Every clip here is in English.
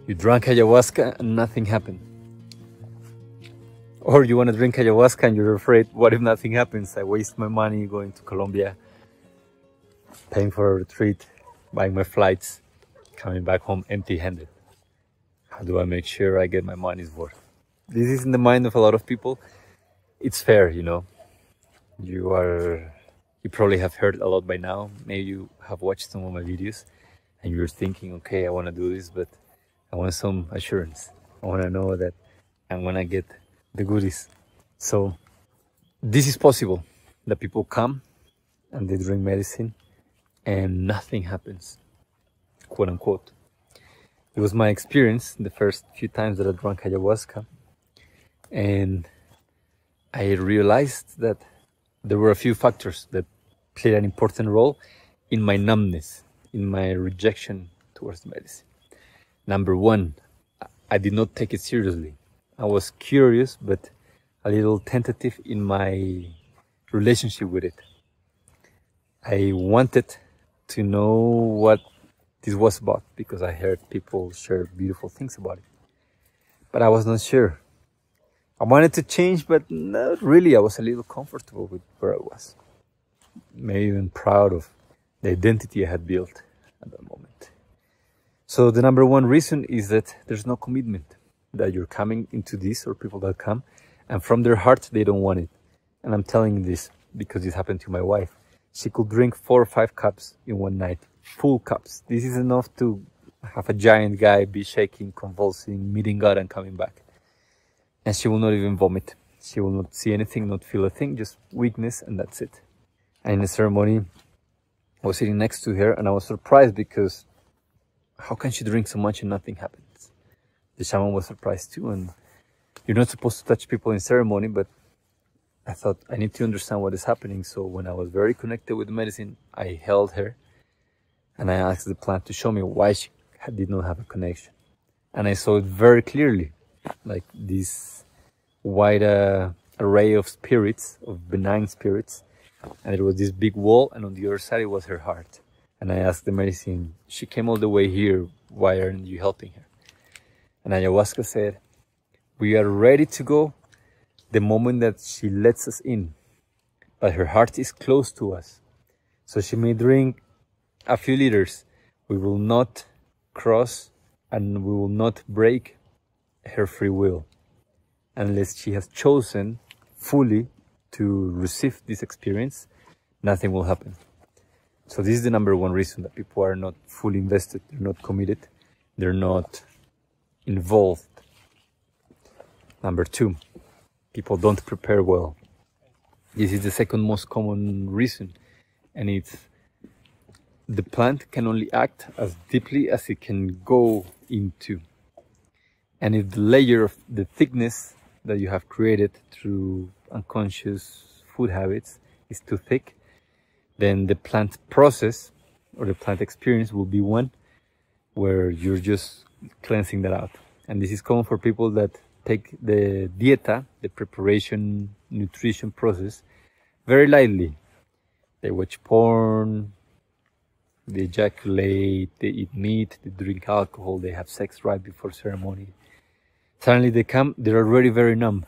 You drank ayahuasca and nothing happened. Or you want to drink ayahuasca and you're afraid, what if nothing happens? I waste my money going to Colombia, paying for a retreat, buying my flights, coming back home empty-handed. How do I make sure I get my money's worth? This is in the mind of a lot of people. It's fair, you know. You probably have heard a lot by now. Maybe you have watched some of my videos and you're thinking, okay, I want to do this, but I want some assurance. I want to know that I'm going to get the goodies. So this is possible, that people come and they drink medicine and nothing happens, quote unquote. It was my experience the first few times that I drank ayahuasca, and I realized that there were a few factors that played an important role in my numbness, in my rejection towards the medicine. Number one, I did not take it seriously. I was curious, but a little tentative in my relationship with it. I wanted to know what this was about because I heard people share beautiful things about it. But I was not sure. I wanted to change, but not really. I was a little comfortable with where I was. Maybe even proud of the identity I had built at that moment. So the number one reason is that there's no commitment, that you're coming into this, or people that come and from their heart they don't want it. And I'm telling you this because this happened to my wife. She could drink 4 or 5 cups in one night, full cups. This is enough to have a giant guy be shaking, convulsing, meeting God and coming back. And she will not even vomit. She will not see anything, not feel a thing, just weakness, and that's it. And in the ceremony, I was sitting next to her and I was surprised because how can she drink so much and nothing happens? The shaman was surprised too, and you're not supposed to touch people in ceremony, but I thought I need to understand what is happening. So when I was very connected with the medicine, I held her and I asked the plant to show me why she did not have a connection. And I saw it very clearly, like this wide array of spirits, of benign spirits. And there was this big wall, and on the other side it was her heart. And I asked the medicine, she came all the way here, why aren't you helping her? And ayahuasca said, we are ready to go the moment that she lets us in, but her heart is close to us. So she may drink a few liters. We will not cross and we will not break her free will unless she has chosen fully to receive this experience. Nothing will happen. So this is the number one reason that people are not fully invested, they're not committed, they're not involved. Number two, people don't prepare well. This is the second most common reason, and it's the plant can only act as deeply as it can go into. And if the layer of the thickness that you have created through unconscious food habits is too thick, then the plant process or the plant experience will be one where you're just cleansing that out. And this is common for people that take the dieta, the preparation, nutrition process, very lightly. They watch porn, they ejaculate, they eat meat, they drink alcohol, they have sex right before ceremony. Suddenly they come, they're already very numb.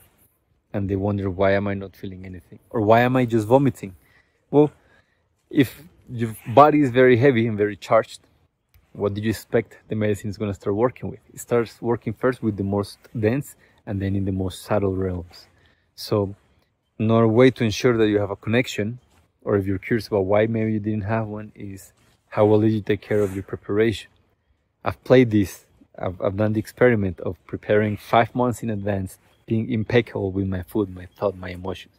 And they wonder, why am I not feeling anything? Or why am I just vomiting? Well, if your body is very heavy and very charged, what do you expect the medicine is going to start working with? It starts working first with the most dense and then in the most subtle realms. So another way to ensure that you have a connection, or if you're curious about why maybe you didn't have one, is how well did you take care of your preparation? I've played this. I've done the experiment of preparing 5 months in advance, being impeccable with my food, my thought, my emotions.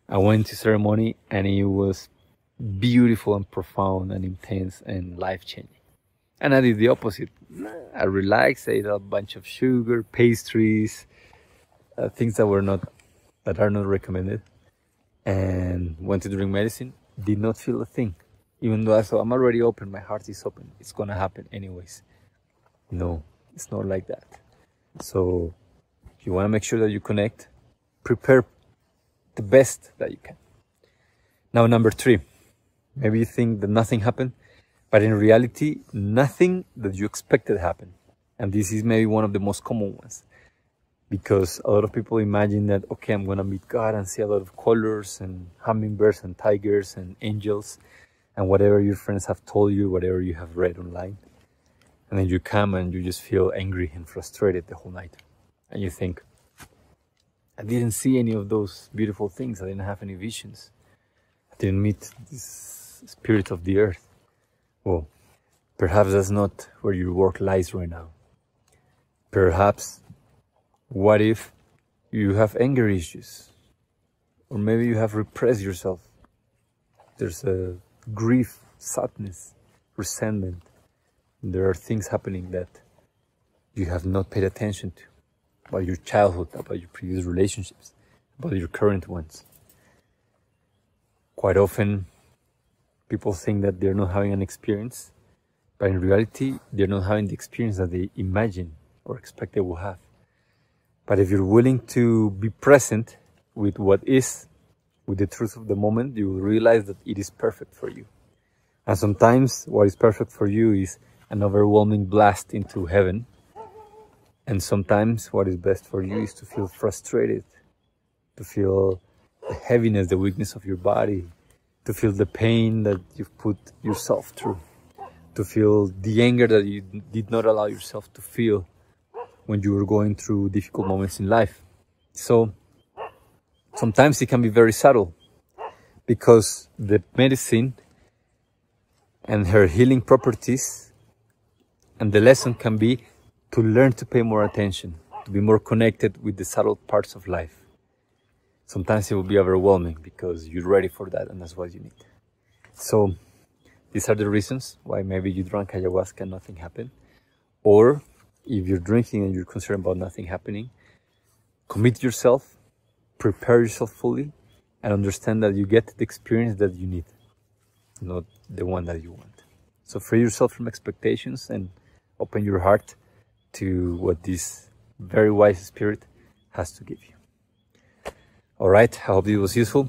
I went to ceremony and it was beautiful and profound and intense and life-changing. And I did the opposite. I relaxed, I ate a bunch of sugar, pastries, things that are not recommended, and went to drink medicine. Did not feel a thing, even though I thought I'm already open, my heart is open, it's gonna happen anyways. No, it's not like that. So if you want to make sure that you connect, prepare the best that you can. Now, number 3, maybe you think that nothing happened, but in reality, nothing that you expected happened. And this is maybe one of the most common ones, because a lot of people imagine that, okay, I'm gonna meet God and see a lot of colors and hummingbirds and tigers and angels and whatever your friends have told you, whatever you have read online. And then you come and you just feel angry and frustrated the whole night. And you think, I didn't see any of those beautiful things. I didn't have any visions. I didn't meet this spirit of the earth. Well, perhaps that's not where your work lies right now. Perhaps, what if you have anger issues? Or maybe you have repressed yourself. There's a grief, sadness, resentment. There are things happening that you have not paid attention to, about your childhood, about your previous relationships, about your current ones. Quite often, people think that they're not having an experience, but in reality, they're not having the experience that they imagine or expect they will have. But if you're willing to be present with what is, with the truth of the moment, you will realize that it is perfect for you. And sometimes what is perfect for you is an overwhelming blast into heaven. And sometimes what is best for you is to feel frustrated, to feel the heaviness, the weakness of your body, to feel the pain that you've put yourself through, to feel the anger that you did not allow yourself to feel when you were going through difficult moments in life. So sometimes it can be very subtle, because the medicine and her healing properties and the lesson can be to learn to pay more attention, to be more connected with the subtle parts of life. Sometimes it will be overwhelming because you're ready for that, and that's what you need. So these are the reasons why maybe you drank ayahuasca and nothing happened. Or if you're drinking and you're concerned about nothing happening, commit yourself, prepare yourself fully, and understand that you get the experience that you need, not the one that you want. So free yourself from expectations and open your heart to what this very wise spirit has to give you. All right, I hope it was useful.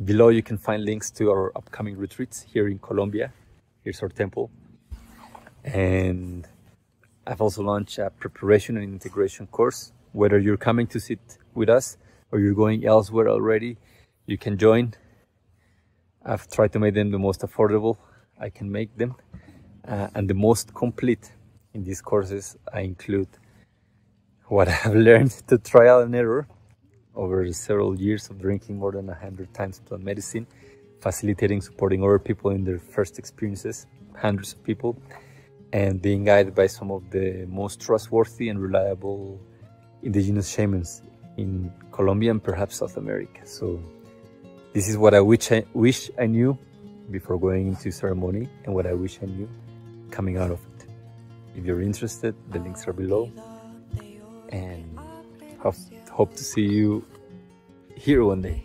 Below you can find links to our upcoming retreats here in Colombia. Here's our temple. And I've also launched a preparation and integration course. Whether you're coming to sit with us or you're going elsewhere already, you can join. I've tried to make them the most affordable I can make them and the most complete. In these courses, I include what I have learned to trial and error over several years of drinking more than 100 times plant medicine, facilitating, supporting other people in their first experiences, hundreds of people, and being guided by some of the most trustworthy and reliable indigenous shamans in Colombia and perhaps South America. So this is what I wish I knew before going into ceremony, and what I wish I knew coming out of it. If you're interested, the links are below, and hope to see you here one day.